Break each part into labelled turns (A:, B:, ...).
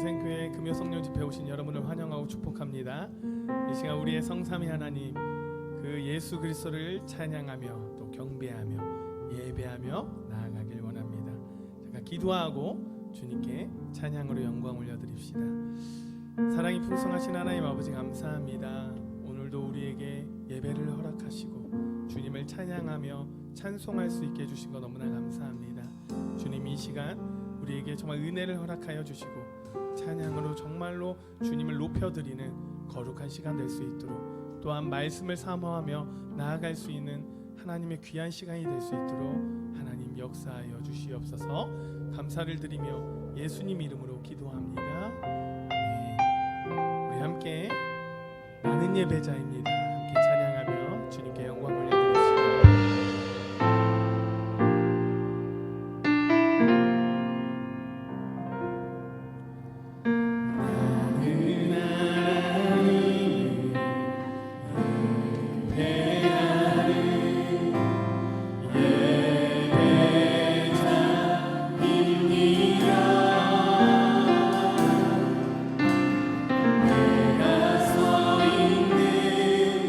A: 인생교회 금요성령 집회 오신 여러분을 환영하고 축복합니다. 이 시간 우리의 성삼위 하나님 그 예수 그리스도를 찬양하며 또 경배하며 예배하며 나아가길 원합니다. 제가 기도하고 주님께 찬양으로 영광 올려드립시다. 사랑이 풍성하신 하나님 아버지 감사합니다. 오늘도 우리에게 예배를 허락하시고 주님을 찬양하며 찬송할 수 있게 해주신 것 너무나 감사합니다. 주님 이 시간 우리에게 정말 은혜를 허락하여 주시고 찬양으로 정말로 주님을 높여드리는 거룩한 시간 될 수 있도록 또한 말씀을 사모하며 나아갈 수 있는 하나님의 귀한 시간이 될 수 있도록 하나님 역사하여 주시옵소서. 감사를 드리며 예수님 이름으로 기도합니다. 우리 함께 나는 예배자입니다. 함께 찬양하며 주님께 영광 올려드립시다.
B: 내가 서 있는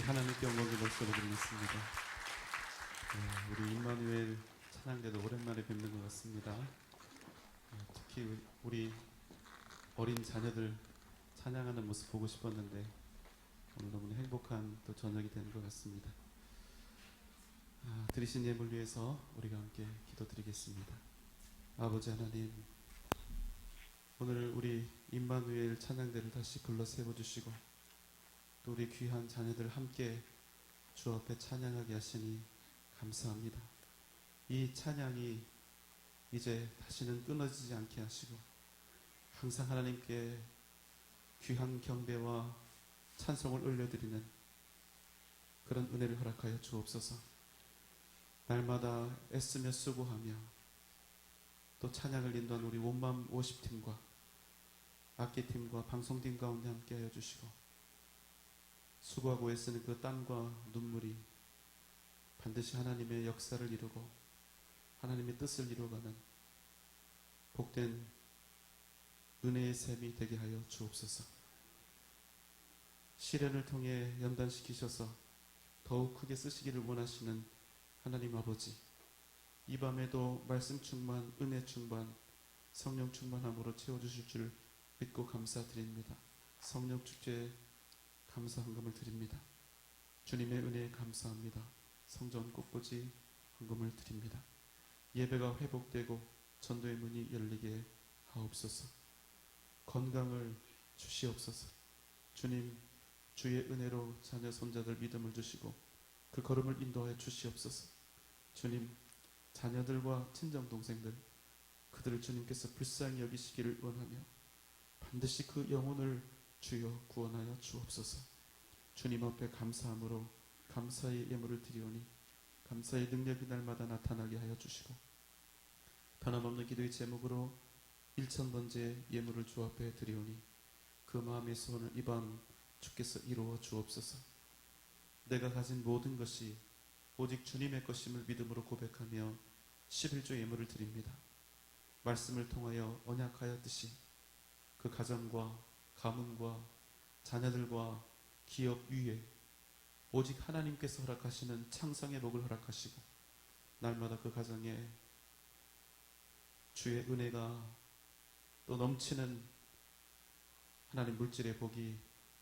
B: 하나님께 영광의 목소리 드리겠습니다. 우리 임마누엘 찬양대도 오랜만에 뵙는 것 같습니다. 특히 우리 어린 자녀들 찬양하는 모습 보고 싶었는데 오늘 너무나 행복한 또 저녁이 되는 것 같습니다. 드리신 예물 위해서 우리가 함께 기도드리겠습니다. 아버지 하나님, 오늘 우리 임마누엘 찬양대를 다시 불러 세워주시고 또 우리 귀한 자녀들 함께 주 앞에 찬양하게 하시니 감사합니다. 이 찬양이 이제 다시는 끊어지지 않게 하시고 항상 하나님께 귀한 경배와 찬송을 올려드리는 그런 은혜를 허락하여 주옵소서. 날마다 애쓰며 수고하며 또 찬양을 인도한 우리 원맘 50팀과 악기팀과 방송팀 가운데 함께하여 주시고 수고하고 애쓰는 그 땀과 눈물이 반드시 하나님의 역사를 이루고 하나님의 뜻을 이루어가는 복된 은혜의 셈이 되게 하여 주옵소서. 시련을 통해 연단시키셔서 더욱 크게 쓰시기를 원하시는 하나님 아버지, 이 밤에도 말씀 충만, 은혜 충만, 성령 충만함으로 채워주실 줄 믿고 감사드립니다. 성령 축제에 감사 헌금을 드립니다. 주님의 은혜에 감사합니다. 성전 꽃꽂이 헌금을 드립니다. 예배가 회복되고 전도의 문이 열리게 하옵소서. 건강을 주시옵소서. 주님, 주의 은혜로 자녀 손자들 믿음을 주시고 그 걸음을 인도하여 주시옵소서. 주님, 자녀들과 친정동생들 그들을 주님께서 불쌍히 여기시기를 원하며 반드시 그 영혼을 주여 구원하여 주옵소서. 주님 앞에 감사함으로 감사의 예물을 드리오니 감사의 능력이 날마다 나타나게 하여 주시고 변함없는 기도의 제목으로 1000번째 예물을 주 앞에 드리오니 그 마음의 소원을 이 밤 주께서 이루어 주옵소서. 내가 가진 모든 것이 오직 주님의 것임을 믿음으로 고백하며 11조 예물을 드립니다. 말씀을 통하여 언약하였듯이 그 가정과 가문과 자녀들과 기업 위에 오직 하나님께서 허락하시는 창성의 복을 허락하시고 날마다 그 가정에 주의 은혜가 또 넘치는 하나님 물질의 복이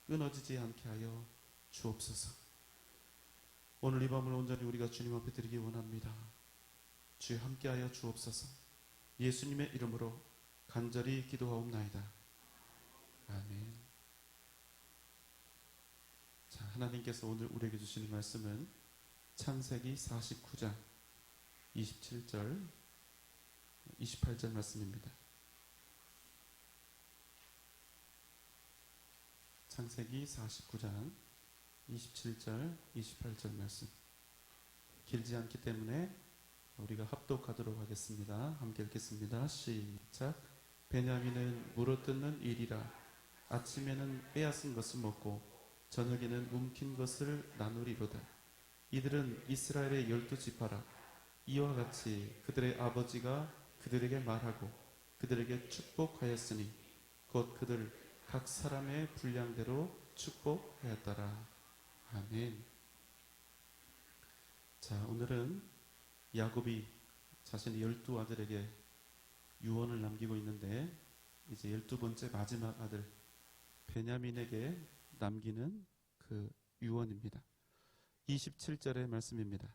B: 끊어지지 않게 하여 주옵소서. 오늘 이 밤을 온전히 우리가 주님 앞에 드리기 원합니다. 주여 함께하여 주옵소서. 예수님의 이름으로 간절히 기도하옵나이다. 아멘. 자, 하나님께서 오늘 우리에게 주시는 말씀은 창세기 49장 27절 28절 말씀입니다. 창세기 49장 27절 28절 말씀, 길지 않기 때문에 우리가 합독하도록 하겠습니다. 함께 읽겠습니다. 시작. 베냐민은 물어뜯는 일이라 아침에는 빼앗은 것을 먹고 저녁에는 움킨 것을 나누리로다. 이들은 이스라엘의 12지파라. 이와 같이 그들의 아버지가 그들에게 말하고 그들에게 축복하였으니 곧 그들 각 사람의 분량대로 축복하였더라. 아멘. 자, 오늘은 야곱이 자신의 12아들에게 유언을 남기고 있는데 이제 12번째 마지막 아들 베냐민에게 남기는 그 유언입니다. 27절의 말씀입니다.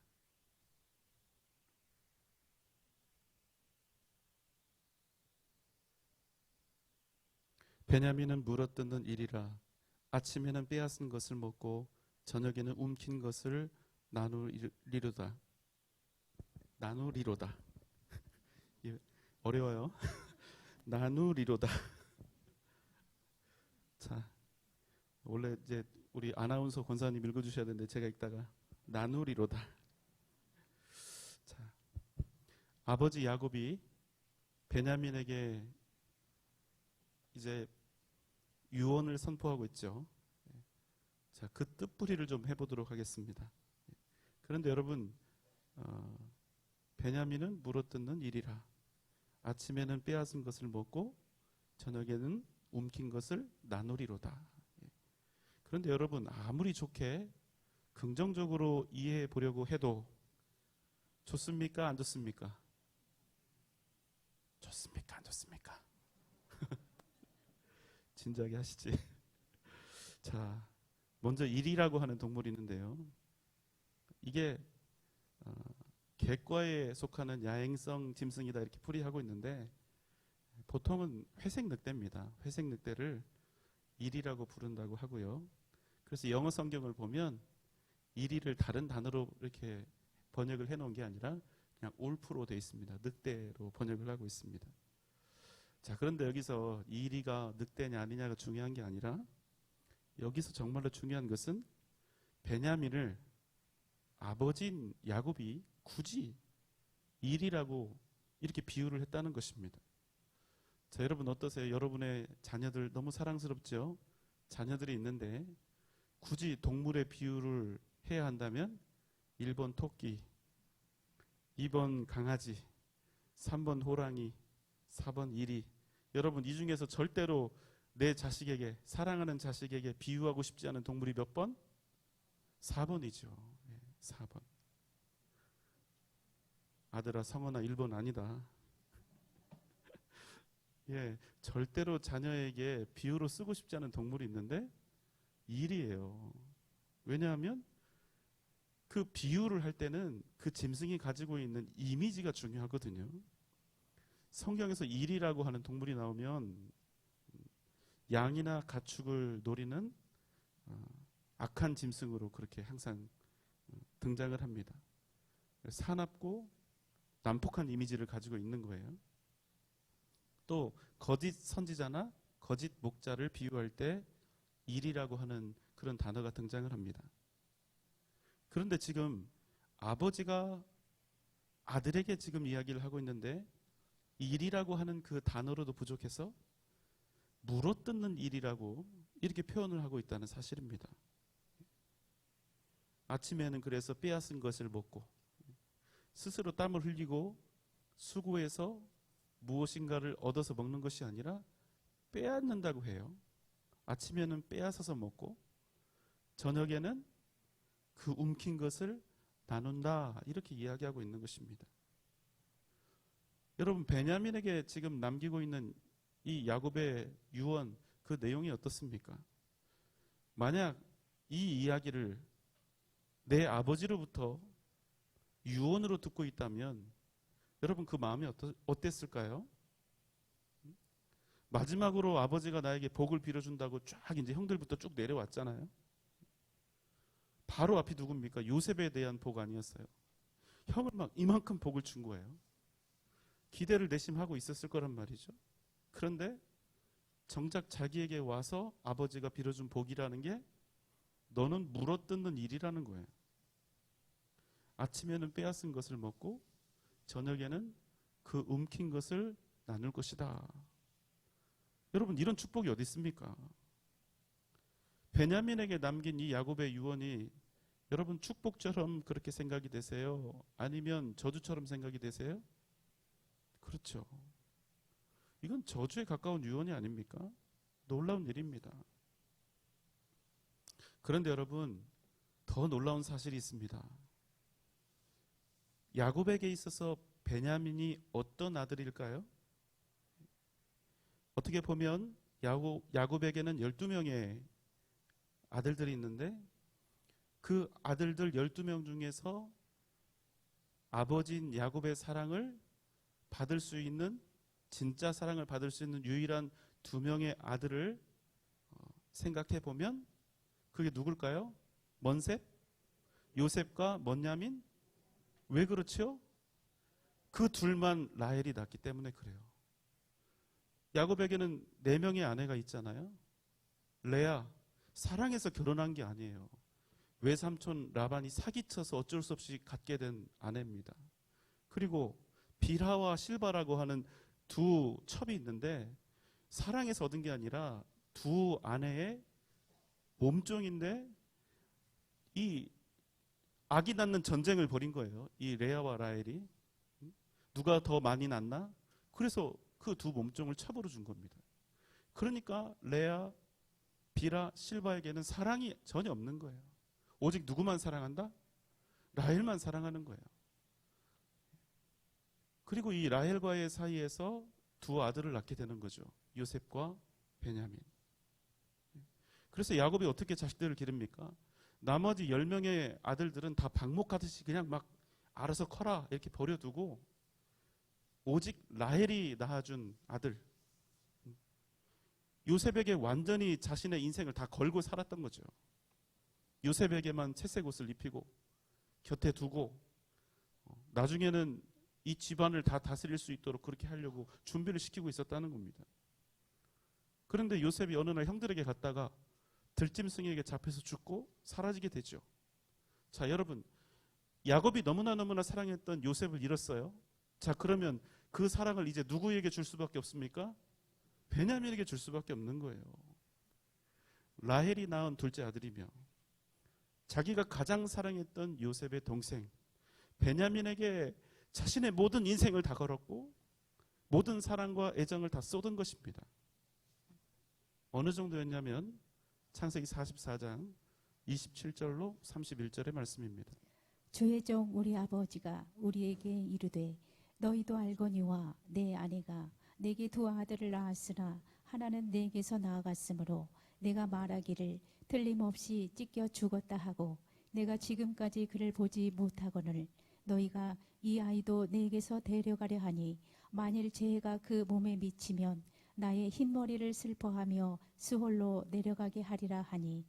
B: 베냐민은 물어뜯는 일이라 아침에는 빼앗은 것을 먹고 저녁에는 움킨 것을 나누리로다. 나누리로다. 어려워요. 나누리로다. 자, 원래 이제 우리 아나운서 권사님 읽어주셔야 되는데 제가 읽다가 나누리로다. 자, 아버지 야곱이 베냐민에게 이제 유언을 선포하고 있죠. 자, 그 뜻풀이를 좀 해보도록 하겠습니다. 그런데 여러분, 베냐민은 물어뜯는 일이라 아침에는 빼앗은 것을 먹고 저녁에는 움킨 것을 나누리로다. 그런데 여러분, 아무리 좋게 긍정적으로 이해해 보려고 해도 좋습니까? 안 좋습니까? 좋습니까? 안 좋습니까? 진지하게 하시지. 자, 먼저 일이라고 하는 동물이 있는데요. 이게 객과에 속하는 야행성 짐승이다 이렇게 풀이하고 있는데 보통은 회색 늑대입니다. 회색 늑대를 일이라고 부른다고 하고요. 그래서 영어 성경을 보면 일이를 다른 단어로 이렇게 번역을 해놓은 게 아니라 그냥 올프로 되어 있습니다. 늑대로 번역을 하고 있습니다. 자, 그런데 여기서 일이가 늑대냐 아니냐가 중요한 게 아니라 여기서 정말로 중요한 것은 베냐민을 아버지인 야곱이 굳이 일이라고 이렇게 비유를 했다는 것입니다. 자, 여러분 어떠세요? 여러분의 자녀들 너무 사랑스럽죠? 자녀들이 있는데 굳이 동물의 비유를 해야 한다면 1번 토끼, 2번 강아지, 3번 호랑이, 4번 이리. 여러분 이 중에서 절대로 내 자식에게, 사랑하는 자식에게 비유하고 싶지 않은 동물이 몇 번? 4번이죠. 4번. 아들아 성원아 1번 아니다. 예, 절대로 자녀에게 비유로 쓰고 싶지 않은 동물이 있는데 일이에요. 왜냐하면 그 비유를 할 때는 그 짐승이 가지고 있는 이미지가 중요하거든요. 성경에서 일이라고 하는 동물이 나오면 양이나 가축을 노리는 악한 짐승으로 그렇게 항상 등장을 합니다. 사납고 난폭한 이미지를 가지고 있는 거예요. 또 거짓 선지자나 거짓 목자를 비유할 때 일이라고 하는 그런 단어가 등장을 합니다. 그런데 지금 아버지가 아들에게 지금 이야기를 하고 있는데 일이라고 하는 그 단어로도 부족해서 물어뜯는 일이라고 이렇게 표현을 하고 있다는 사실입니다. 아침에는 그래서 빼앗은 것을 먹고 스스로 땀을 흘리고 수고해서 무엇인가를 얻어서 먹는 것이 아니라 빼앗는다고 해요. 아침에는 빼앗아서 먹고 저녁에는 그 움킨 것을 나눈다 이렇게 이야기하고 있는 것입니다. 여러분 베냐민에게 지금 남기고 있는 이 야곱의 유언 그 내용이 어떻습니까? 만약 이 이야기를 내 아버지로부터 유언으로 듣고 있다면 여러분 그 마음이 어땠을까요? 마지막으로 아버지가 나에게 복을 빌어준다고 쫙 이제 형들부터 쭉 내려왔잖아요. 바로 앞이 누굽니까? 요셉에 대한 복 아니었어요. 형을 막 이만큼 복을 준 거예요. 기대를 내심하고 있었을 거란 말이죠. 그런데 정작 자기에게 와서 아버지가 빌어준 복이라는 게 너는 물어뜯는 일이라는 거예요. 아침에는 빼앗은 것을 먹고 저녁에는 그 움킨 것을 나눌 것이다. 여러분 이런 축복이 어디 있습니까? 베냐민에게 남긴 이 야곱의 유언이 여러분 축복처럼 그렇게 생각이 되세요? 아니면 저주처럼 생각이 되세요? 그렇죠. 이건 저주에 가까운 유언이 아닙니까? 놀라운 일입니다. 그런데 여러분 더 놀라운 사실이 있습니다. 야곱에게 있어서 베냐민이 어떤 아들일까요? 어떻게 보면 야곱에게는 12명의 아들들이 있는데 그 아들들 12명 중에서 아버지인 야곱의 사랑을 받을 수 있는 진짜 사랑을 받을 수 있는 유일한 2명의 아들을 생각해 보면 그게 누굴까요? 먼셉? 요셉과 먼야민? 왜 그렇죠? 그 둘만 라헬이 낳기 때문에 그래요. 야곱에게는 4명의 아내가 있잖아요. 레아, 사랑해서 결혼한 게 아니에요. 외삼촌 라반이 사기쳐서 어쩔 수 없이 갖게 된 아내입니다. 그리고 빌하와 실바라고 하는 2 첩이 있는데 사랑해서 얻은 게 아니라 2 아내의 몸종인데 이 아기 낳는 전쟁을 벌인 거예요. 이 레아와 라헬이. 누가 더 많이 낳나? 그래서 그 2 몸종을 첩으로 준 겁니다. 그러니까 레아, 빌하, 실바에게는 사랑이 전혀 없는 거예요. 오직 누구만 사랑한다? 라헬만 사랑하는 거예요. 그리고 이 라헬과의 사이에서 두 아들을 낳게 되는 거죠. 요셉과 베냐민. 그래서 야곱이 어떻게 자식들을 기릅니까? 나머지 10명의 아들들은 다 방목하듯이 그냥 막 알아서 커라 이렇게 버려두고 오직 라헬이 낳아준 아들 요셉에게 완전히 자신의 인생을 다 걸고 살았던 거죠. 요셉에게만 채색 옷을 입히고 곁에 두고 나중에는 이 집안을 다 다스릴 수 있도록 그렇게 하려고 준비를 시키고 있었다는 겁니다. 그런데 요셉이 어느 날 형들에게 갔다가 들짐승에게 잡혀서 죽고 사라지게 되죠. 자, 여러분, 야곱이 너무나 사랑했던 요셉을 잃었어요. 자, 그러면 그 사랑을 이제 누구에게 줄 수밖에 없습니까? 베냐민에게 줄 수밖에 없는 거예요. 라헬이 낳은 둘째 아들이며 자기가 가장 사랑했던 요셉의 동생 베냐민에게 자신의 모든 인생을 다 걸었고 모든 사랑과 애정을 다 쏟은 것입니다. 어느 정도였냐면 창세기 44장 27절로 31절의 말씀입니다.
C: 주의 종 우리 아버지가 우리에게 이르되 너희도 알거니와 내 아내가 내게 두 아들을 낳았으나 하나는 내게서 나아갔으므로 내가 말하기를 틀림없이 찢겨 죽었다 하고 내가 지금까지 그를 보지 못하거늘 너희가 이 아이도 내게서 데려가려 하니 만일 재해가 그 몸에 미치면 나의 흰머리를 슬퍼하며 수홀로 내려가게 하리라 하니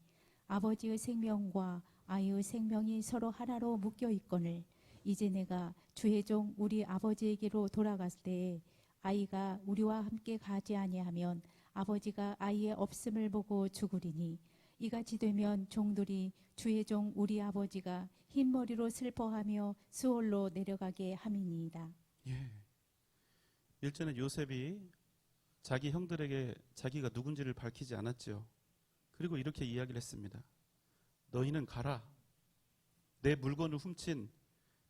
C: 아버지의 생명과 아이의 생명이 서로 하나로 묶여 있거늘 이제 내가 주의 종 우리 아버지에게로 돌아갔을 때에 아이가 우리와 함께 가지 아니하면 아버지가 아이의 없음을 보고 죽으리니 이같이 되면 종들이 주의 종 우리 아버지가 흰머리로 슬퍼하며 수홀로 내려가게 함이니이다.
B: 예. 일전에 요셉이 자기 형들에게 자기가 누군지를 밝히지 않았죠. 그리고 이렇게 이야기를 했습니다. 너희는 가라. 내 물건을 훔친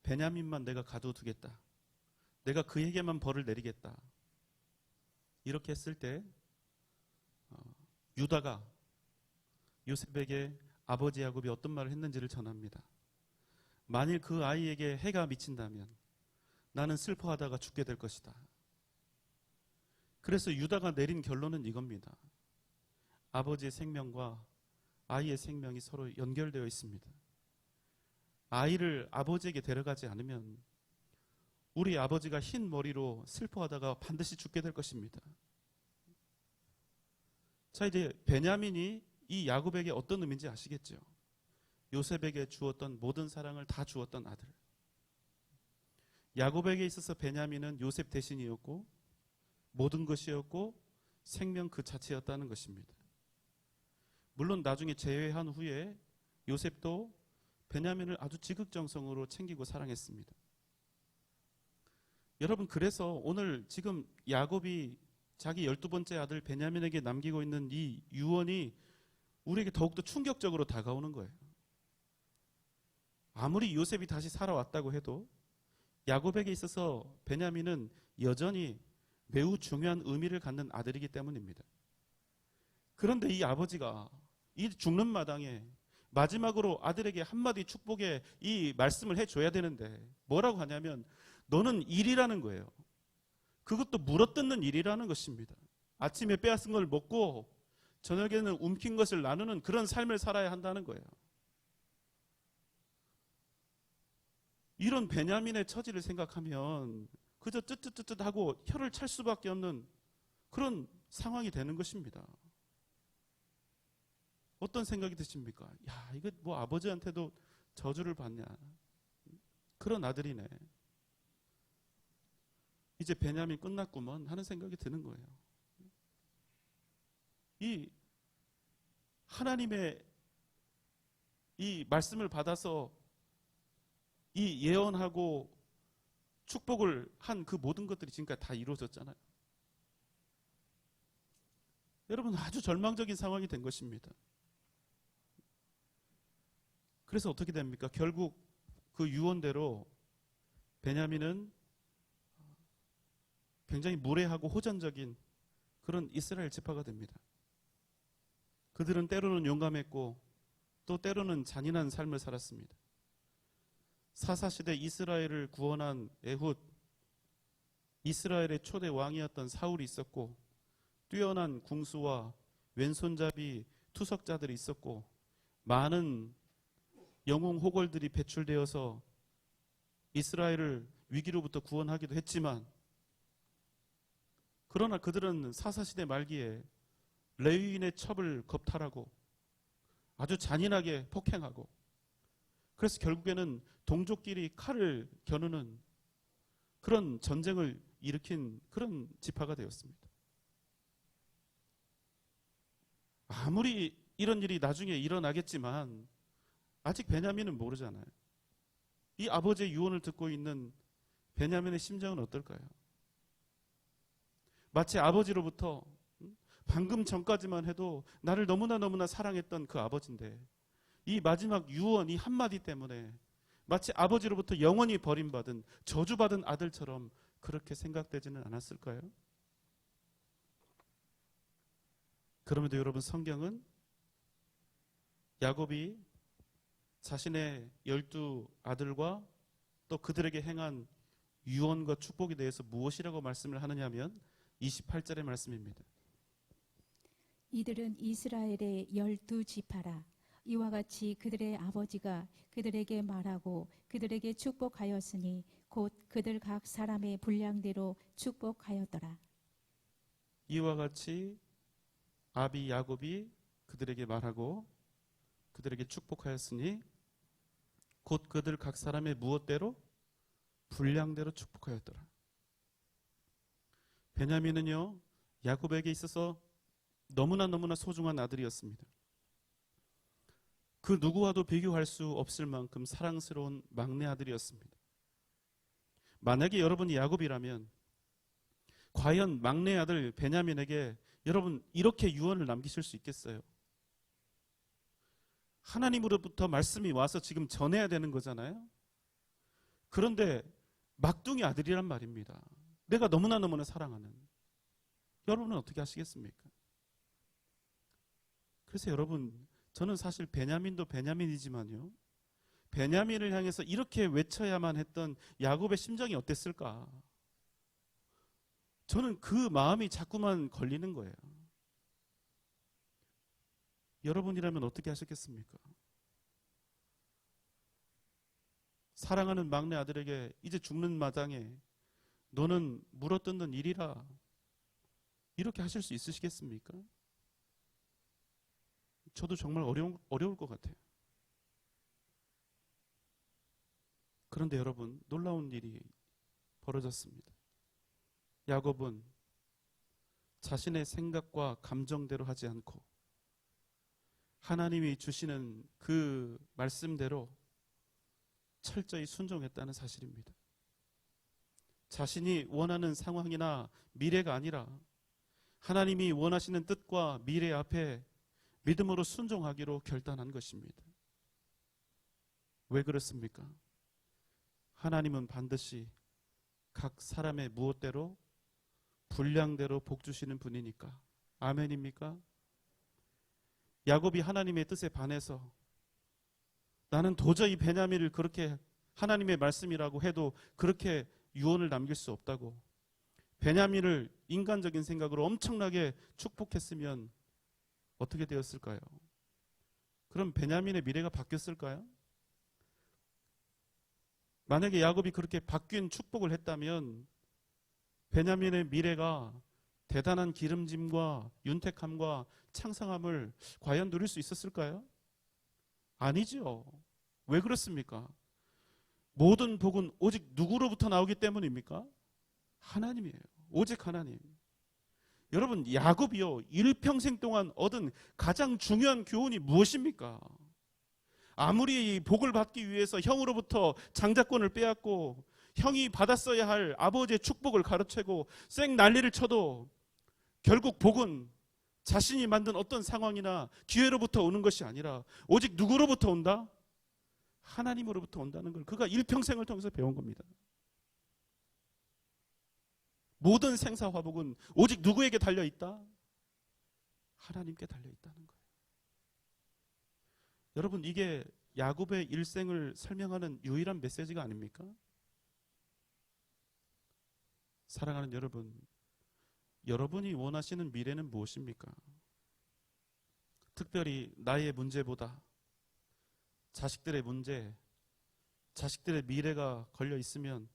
B: 베냐민만 내가 가둬두겠다. 내가 그에게만 벌을 내리겠다. 이렇게 했을 때 유다가 요셉에게 아버지 야곱이 어떤 말을 했는지를 전합니다. 만일 그 아이에게 해가 미친다면 나는 슬퍼하다가 죽게 될 것이다. 그래서 유다가 내린 결론은 이겁니다. 아버지의 생명과 아이의 생명이 서로 연결되어 있습니다. 아이를 아버지에게 데려가지 않으면 우리 아버지가 흰 머리로 슬퍼하다가 반드시 죽게 될 것입니다. 자, 이제 베냐민이 이 야곱에게 어떤 의미인지 아시겠죠? 요셉에게 주었던 모든 사랑을 다 주었던 아들. 야곱에게 있어서 베냐민은 요셉 대신이었고 모든 것이었고 생명 그 자체였다는 것입니다. 물론 나중에 재회한 후에 요셉도 베냐민을 아주 지극정성으로 챙기고 사랑했습니다. 여러분, 그래서 오늘 지금 야곱이 자기 12번째 아들 베냐민에게 남기고 있는 이 유언이 우리에게 더욱더 충격적으로 다가오는 거예요. 아무리 요셉이 다시 살아왔다고 해도 야곱에게 있어서 베냐민은 여전히 매우 중요한 의미를 갖는 아들이기 때문입니다. 그런데 이 아버지가 이 죽는 마당에 마지막으로 아들에게 한마디 축복의 이 말씀을 해줘야 되는데 뭐라고 하냐면 너는 일이라는 거예요. 그것도 물어뜯는 일이라는 것입니다. 아침에 빼앗은 걸 먹고 저녁에는 움킨 것을 나누는 그런 삶을 살아야 한다는 거예요. 이런 베냐민의 처지를 생각하면 그저 쯧쯧쯧하고 혀를 찰 수밖에 없는 그런 상황이 되는 것입니다. 어떤 생각이 드십니까? 야, 이거 뭐 아버지한테도 저주를 받냐. 그런 아들이네. 이제 베냐민 끝났구먼 하는 생각이 드는 거예요. 이 하나님의 이 말씀을 받아서 이 예언하고 축복을 한 그 모든 것들이 지금까지 다 이루어졌잖아요. 여러분, 아주 절망적인 상황이 된 것입니다. 그래서 어떻게 됩니까? 결국 그 유언대로 베냐민은 굉장히 무례하고 호전적인 그런 이스라엘 지파가 됩니다. 그들은 때로는 용감했고 또 때로는 잔인한 삶을 살았습니다. 사사시대 이스라엘을 구원한 에훗, 이스라엘의 초대 왕이었던 사울이 있었고, 뛰어난 궁수와 왼손잡이 투석자들이 있었고, 많은 영웅 호걸들이 배출되어서 이스라엘을 위기로부터 구원하기도 했지만, 그러나 그들은 사사시대 말기에 레위인의 첩을 겁탈하고 아주 잔인하게 폭행하고, 그래서 결국에는 동족끼리 칼을 겨누는 그런 전쟁을 일으킨 그런 지파가 되었습니다. 아무리 이런 일이 나중에 일어나겠지만 아직 베냐민은 모르잖아요. 이 아버지의 유언을 듣고 있는 베냐민의 심정은 어떨까요? 마치 아버지로부터 방금 전까지만 해도 나를 너무나 사랑했던 그 아버지인데, 이 마지막 유언, 이 한마디 때문에 마치 아버지로부터 영원히 버림받은, 저주받은 아들처럼 그렇게 생각되지는 않았을까요? 그럼에도 여러분, 성경은 야곱이 자신의 12 아들과 또 그들에게 행한 유언과 축복에 대해서 무엇이라고 말씀을 하느냐면 28절의 말씀입니다.
C: 이들은 이스라엘의 12지파라. 이와 같이 그들의 아버지가 그들에게 말하고 그들에게 축복하였으니 곧 그들 각 사람의 분량대로 축복하였더라.
B: 이와 같이 아비 야곱이 그들에게 말하고 그들에게 축복하였으니 곧 그들 각 사람의 무엇대로? 분량대로 축복하였더라. 베냐민은요, 야곱에게 있어서 너무나 소중한 아들이었습니다. 그 누구와도 비교할 수 없을 만큼 사랑스러운 막내 아들이었습니다. 만약에 여러분이 야곱이라면 과연 막내 아들 베냐민에게 여러분 이렇게 유언을 남기실 수 있겠어요? 하나님으로부터 말씀이 와서 지금 전해야 되는 거잖아요. 그런데 막둥이 아들이란 말입니다. 내가 너무나 사랑하는. 여러분은 어떻게 하시겠습니까? 그래서 여러분, 저는 사실 베냐민도 베냐민이지만요, 베냐민을 향해서 이렇게 외쳐야만 했던 야곱의 심정이 어땠을까? 저는 그 마음이 자꾸만 걸리는 거예요. 여러분이라면 어떻게 하셨겠습니까? 사랑하는 막내 아들에게 이제 죽는 마당에 너는 물어뜯는 일이라, 이렇게 하실 수 있으시겠습니까? 저도 정말 어려울 것 같아요. 그런데 여러분, 놀라운 일이 벌어졌습니다. 야곱은 자신의 생각과 감정대로 하지 않고 하나님이 주시는 그 말씀대로 철저히 순종했다는 사실입니다. 자신이 원하는 상황이나 미래가 아니라 하나님이 원하시는 뜻과 미래 앞에 믿음으로 순종하기로 결단한 것입니다. 왜 그렇습니까? 하나님은 반드시 각 사람의 무엇대로 분량대로 복 주시는 분이니까. 아멘입니까? 야곱이 하나님의 뜻에 반해서 나는 도저히 베냐민을 그렇게 하나님의 말씀이라고 해도 그렇게 유언을 남길 수 없다고, 베냐민을 인간적인 생각으로 엄청나게 축복했으면 어떻게 되었을까요? 그럼 베냐민의 미래가 바뀌었을까요? 만약에 야곱이 그렇게 바뀐 축복을 했다면 베냐민의 미래가 대단한 기름짐과 윤택함과 창성함을 과연 누릴 수 있었을까요? 아니죠. 왜 그렇습니까? 모든 복은 오직 누구로부터 나오기 때문입니까? 하나님이에요. 오직 하나님. 여러분, 야곱이요, 일평생 동안 얻은 가장 중요한 교훈이 무엇입니까? 아무리 복을 받기 위해서 형으로부터 장자권을 빼앗고 형이 받았어야 할 아버지의 축복을 가로채고 쌩 난리를 쳐도 결국 복은 자신이 만든 어떤 상황이나 기회로부터 오는 것이 아니라 오직 누구로부터 온다? 하나님으로부터 온다는 걸 그가 일평생을 통해서 배운 겁니다. 모든 생사화복은 오직 누구에게 달려있다? 하나님께 달려있다는 거예요. 여러분, 이게 야곱의 일생을 설명하는 유일한 메시지가 아닙니까? 사랑하는 여러분, 여러분이 원하시는 미래는 무엇입니까? 특별히 나의 문제보다 자식들의 문제, 자식들의 미래가 걸려 있으면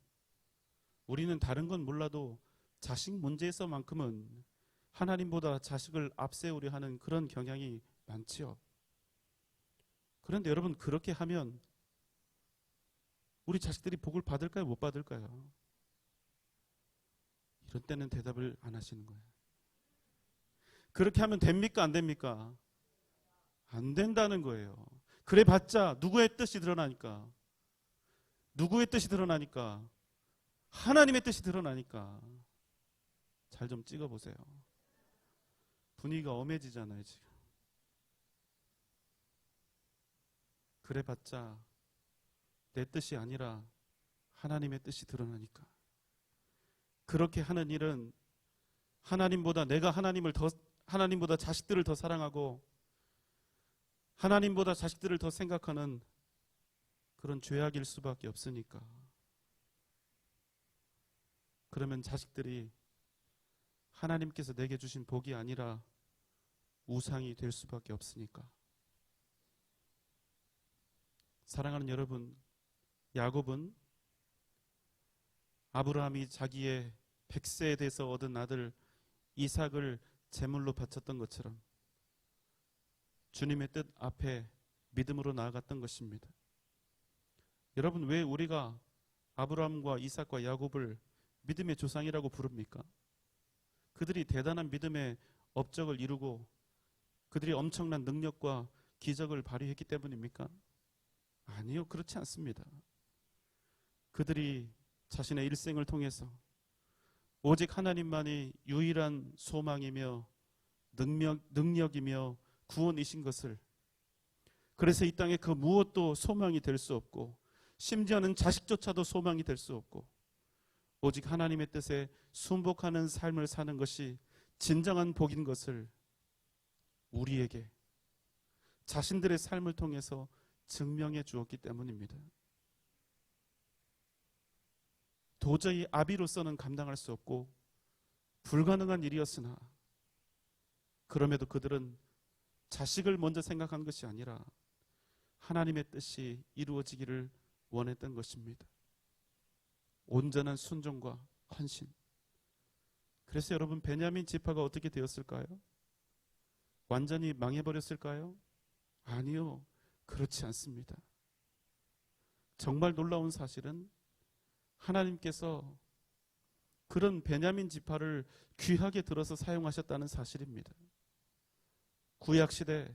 B: 우리는 다른 건 몰라도 자식 문제에서만큼은 하나님보다 자식을 앞세우려 하는 그런 경향이 많지요. 그런데 여러분, 그렇게 하면 우리 자식들이 복을 받을까요? 못 받을까요? 이런 때는 대답을 안 하시는 거예요. 그렇게 하면 됩니까? 안 됩니까? 안 된다는 거예요. 그래 봤자 누구의 뜻이 드러나니까. 누구의 뜻이 드러나니까? 하나님의 뜻이 드러나니까. 잘 좀 찍어보세요. 분위기가 엄해지잖아요, 지금. 그래 봤자 내 뜻이 아니라 하나님의 뜻이 드러나니까. 그렇게 하는 일은 하나님보다 내가 하나님보다 자식들을 더 사랑하고 하나님보다 자식들을 더 생각하는 그런 죄악일 수밖에 없으니까. 그러면 자식들이 하나님께서 내게 주신 복이 아니라 우상이 될 수밖에 없으니까. 사랑하는 여러분, 야곱은 아브라함이 자기의 100세에 대해서 얻은 아들 이삭을 제물로 바쳤던 것처럼 주님의 뜻 앞에 믿음으로 나아갔던 것입니다. 여러분, 왜 우리가 아브라함과 이삭과 야곱을 믿음의 조상이라고 부릅니까? 그들이 대단한 믿음의 업적을 이루고 그들이 엄청난 능력과 기적을 발휘했기 때문입니까? 아니요, 그렇지 않습니다. 그들이 자신의 일생을 통해서 오직 하나님만이 유일한 소망이며 능력이며 구원이신 것을, 그래서 이 땅에 그 무엇도 소망이 될 수 없고 심지어는 자식조차도 소망이 될 수 없고 오직 하나님의 뜻에 순복하는 삶을 사는 것이 진정한 복인 것을 우리에게 자신들의 삶을 통해서 증명해 주었기 때문입니다. 도저히 아비로서는 감당할 수 없고 불가능한 일이었으나 그럼에도 그들은 자식을 먼저 생각한 것이 아니라 하나님의 뜻이 이루어지기를 원했던 것입니다. 온전한 순종과 헌신. 그래서 여러분, 베냐민 지파가 어떻게 되었을까요? 완전히 망해버렸을까요? 아니요, 그렇지 않습니다. 정말 놀라운 사실은 하나님께서 그런 베냐민 지파를 귀하게 들어서 사용하셨다는 사실입니다. 구약시대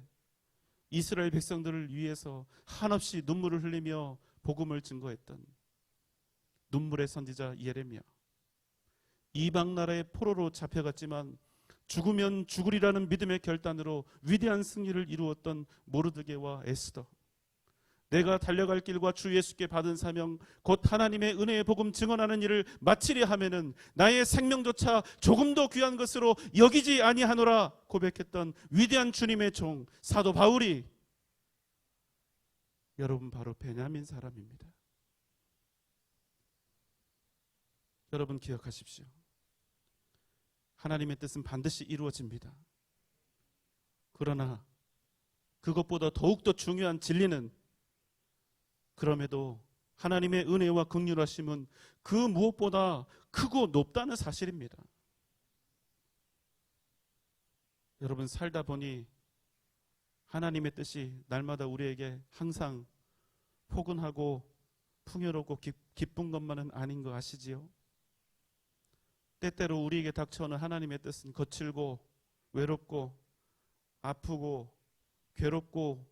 B: 이스라엘 백성들을 위해서 한없이 눈물을 흘리며 복음을 증거했던 눈물의 선지자 예레미야, 이방 나라의 포로로 잡혀갔지만 죽으면 죽으리라는 믿음의 결단으로 위대한 승리를 이루었던 모르드게와 에스더, 내가 달려갈 길과 주 예수께 받은 사명 곧 하나님의 은혜의 복음 증언하는 일을 마치려 하면은 나의 생명조차 조금도 귀한 것으로 여기지 아니하노라 고백했던 위대한 주님의 종 사도 바울이 여러분 바로 베냐민 사람입니다. 여러분 기억하십시오. 하나님의 뜻은 반드시 이루어집니다. 그러나 그것보다 더욱더 중요한 진리는 그럼에도 하나님의 은혜와 긍휼하심은 그 무엇보다 크고 높다는 사실입니다. 여러분, 살다 보니 하나님의 뜻이 날마다 우리에게 항상 포근하고 풍요롭고 기쁜 것만은 아닌 거 아시지요? 때때로 우리에게 닥쳐오는 하나님의 뜻은 거칠고 외롭고 아프고 괴롭고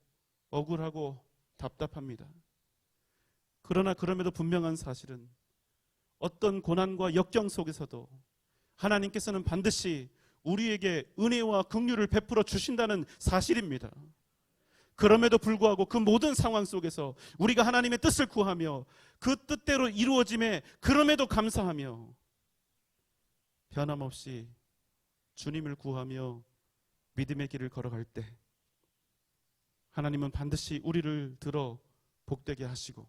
B: 억울하고 답답합니다. 그러나 그럼에도 분명한 사실은 어떤 고난과 역경 속에서도 하나님께서는 반드시 우리에게 은혜와 긍휼을 베풀어 주신다는 사실입니다. 그럼에도 불구하고 그 모든 상황 속에서 우리가 하나님의 뜻을 구하며 그 뜻대로 이루어짐에 그럼에도 감사하며 변함없이 주님을 구하며 믿음의 길을 걸어갈 때 하나님은 반드시 우리를 들어 복되게 하시고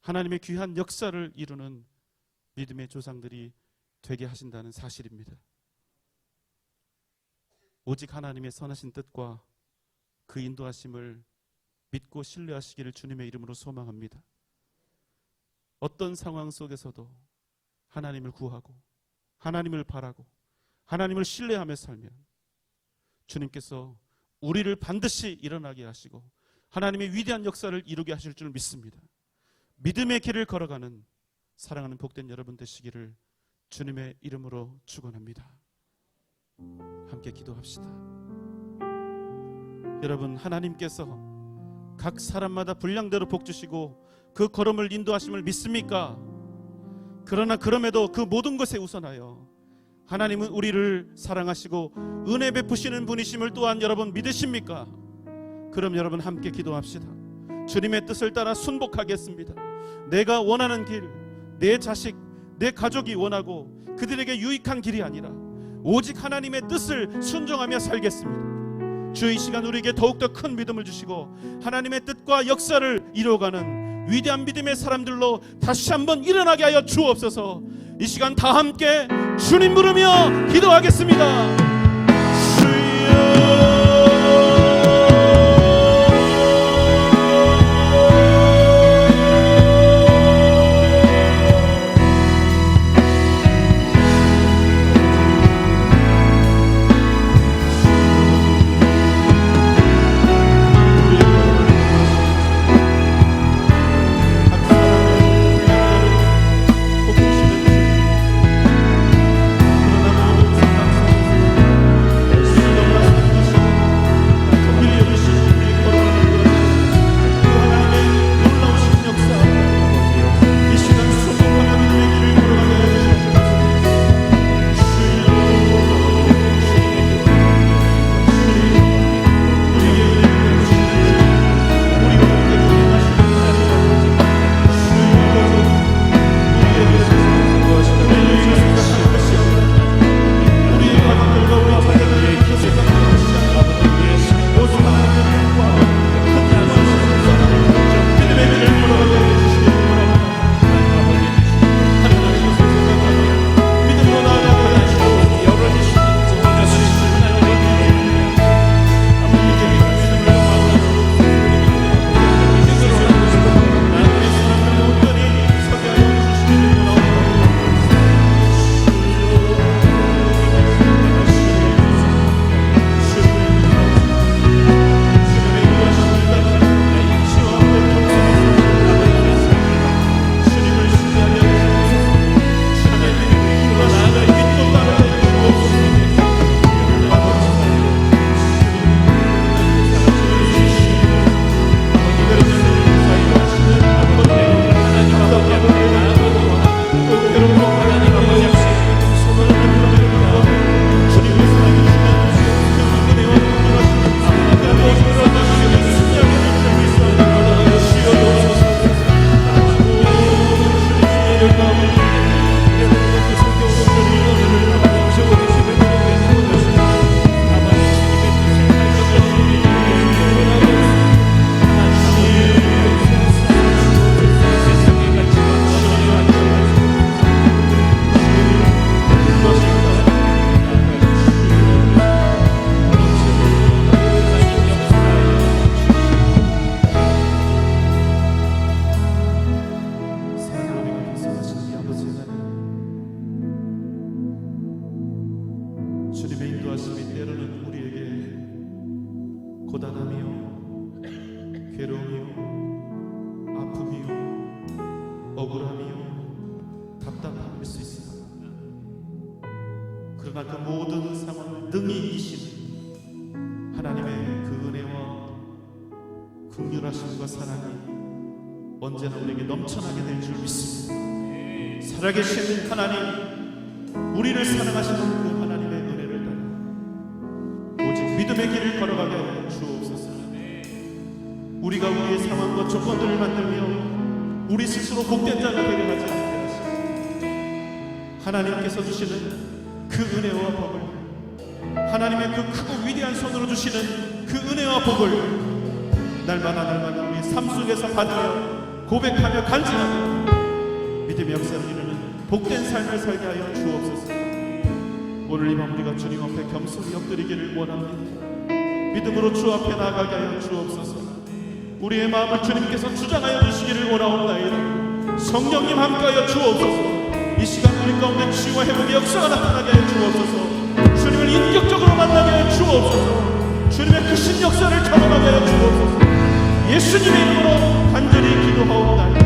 B: 하나님의 귀한 역사를 이루는 믿음의 조상들이 되게 하신다는 사실입니다. 오직 하나님의 선하신 뜻과 그 인도하심을 믿고 신뢰하시기를 주님의 이름으로 소망합니다. 어떤 상황 속에서도 하나님을 구하고 하나님을 바라고 하나님을 신뢰하며 살면 주님께서 우리를 반드시 일어나게 하시고 하나님의 위대한 역사를 이루게 하실 줄 믿습니다. 믿음의 길을 걸어가는 사랑하는 복된 여러분 되시기를 주님의 이름으로 축원합니다. 함께 기도합시다. 여러분, 하나님께서 각 사람마다 분량대로 복 주시고 그 걸음을 인도하심을 믿습니까? 그러나 그럼에도 그 모든 것에 우선하여 하나님은 우리를 사랑하시고 은혜 베푸시는 분이심을 또한 여러분 믿으십니까? 그럼 여러분 함께 기도합시다. 주님의 뜻을 따라 순복하겠습니다. 내가 원하는 길, 내 자식, 내 가족이 원하고 그들에게 유익한 길이 아니라 오직 하나님의 뜻을 순종하며 살겠습니다. 주 이 시간 우리에게 더욱더 큰 믿음을 주시고 하나님의 뜻과 역사를 이루어가는 위대한 믿음의 사람들로 다시 한번 일어나게 하여 주옵소서. 이 시간 다 함께 주님 부르며 기도하겠습니다. 주여 고단함이요 괴로움이요 아픔이요 억울함이요 답답함일 수 있습니다. 그러나 그 모든 상황을 능히 이기시는 하나님의 그 은혜와 긍휼하심과 사랑이 언제나 우리에게 넘쳐나게 될 줄 믿습니다. 살아계신 하나님, 우리를 사랑하시는 그 하나님의 은혜를 따라 오직 믿음의 길을 걸어가게 하여 주옵소서. 우리가 우리의 상황과 조건들을 만들며 우리 스스로 복된 자가 되려 하지 않게 하시고 하나님께서 주시는 그 은혜와 복을, 하나님의 그 크고 위대한 손으로 주시는 그 은혜와 복을 날마다 우리 삶 속에서 받으며 고백하며 간증하며 믿음의 역사를 이루는 복된 삶을 살게 하여 주옵소서. 오늘 이 밤 우리가 주님 앞에 겸손히 엎드리기를 원합니다. 믿음으로 주 앞에 나아가게 하여 주옵소서. 우리의 마음을 주님께서 주장하여 주시기를 원하옵나이다. 성령님 함께하여 주옵소서. 이 시간 우리 가운데 치유와 회복의 역사가 나타나게 하여 주옵소서. 주님을 인격적으로 만나게 하여 주옵소서. 주님의 크신 역사를 경험하게 하여 주옵소서. 예수님의 이름으로 간절히 기도하옵나이다.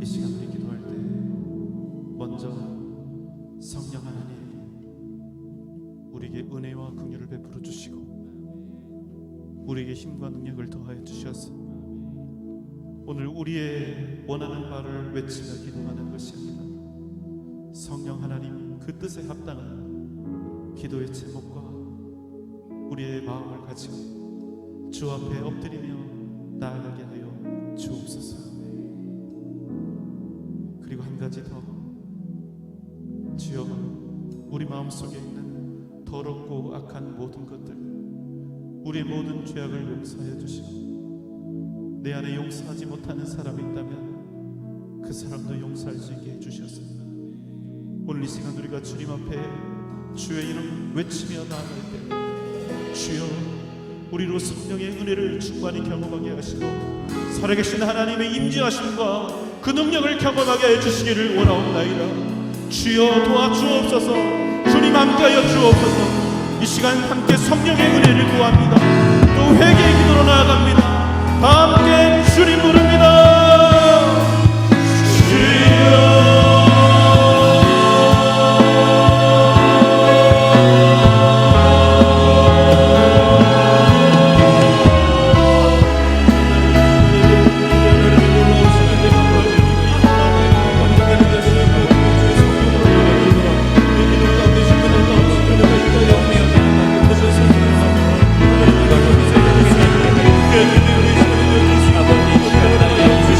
B: 이 시간 우리 기도할 때 먼저 성령 하나님 우리에게 은혜와 긍휼을 베풀어 주시고 우리에게 힘과 능력을 더하여 주셔서 오늘 우리의 원하는 바를 외치며 기도하는 것이 아니라 성령 하나님 그 뜻에 합당한 기도의 제목과 우리의 마음을 가지고 주 앞에 엎드리며 나아가게 하여 주옵소서. 그리고 한 가지 더, 주여 우리 마음속에 있는 더럽고 악한 모든 것들, 우리의 모든 죄악을 용서하여 주시고 내 안에 용서하지 못하는 사람이 있다면 그 사람도 용서할 수 있게 해주셔서 오늘 이 시간 우리가 주님 앞에 주의 이름 외치며 나아갈 때 주여 우리로 성령의 은혜를 충만히 경험하게 하시고 살아계신 하나님의 임재하심과 그 능력을 경험하게 해주시기를 원하옵나이다. 주여 도와주옵소서. 주님 함께하여 주옵소서. 이 시간 함께 성령의 은혜를 구합니다. 또 회개의 기도로 나아갑니다. 다 함께 주님 부릅니다.
D: 아버지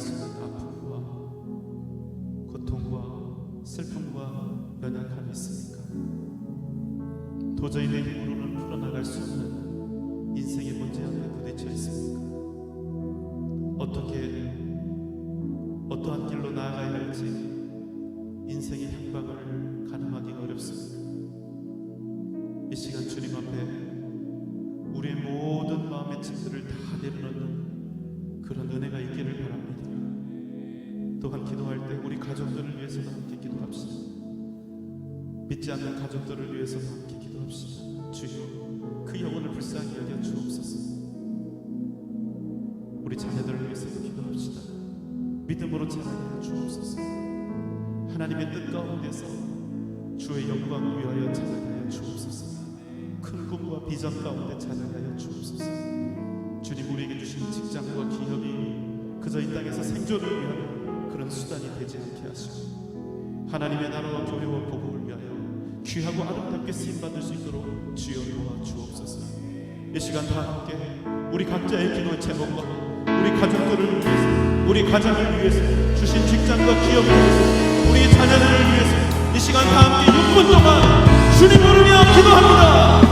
B: 수 있는 아픔과 고통과 슬픔과 연약함이 있습니까? 도저히 내 힘으로는 풀어나갈 수 없는 인생의 문제 앞에 부딪혀 있습니까? 어떠한 길로 나아가야 할지 인생의 향방을 가늠하기가 어렵습니다. 이 시간 주님 앞에 우리의 모든 마음의 짐들을 다 내려놓는 그런 은혜가 있기를 바랍니다. 또한 기도할 때 우리 가족들을 위해서도 함께 기도합시다. 믿지 않는 가족들을 위해서도 함께 기도합시다. 주여, 그 영혼을 불쌍히 여겨 주옵소서. 우리 자녀들을 위해서도 기도합시다. 믿음으로 찬양하여 주옵소서. 하나님의 뜻 가운데서 주의 영광을 위하여 찬양하여 주옵소서. 큰 꿈과 비전 가운데 찬양하여 주옵소서. 주님, 우리에게 주신 직장과 기업이 그저 이 땅에서 생존을 위한 그런 수단이 되지 않게 하시고 하나님의 나라와 교회와 복음을 위하여 귀하고 아름답게 쓰임받을 수 있도록 주여 도와 주옵소서. 이 시간 다 함께 우리 각자의 기도의 제목과 우리 가족들을 위해서, 우리 가정을 위해서, 주신 직장과 기업을 위해서, 우리 자녀들을 위해서 이 시간 다 함께 6분 동안 주님 부르며 기도합니다.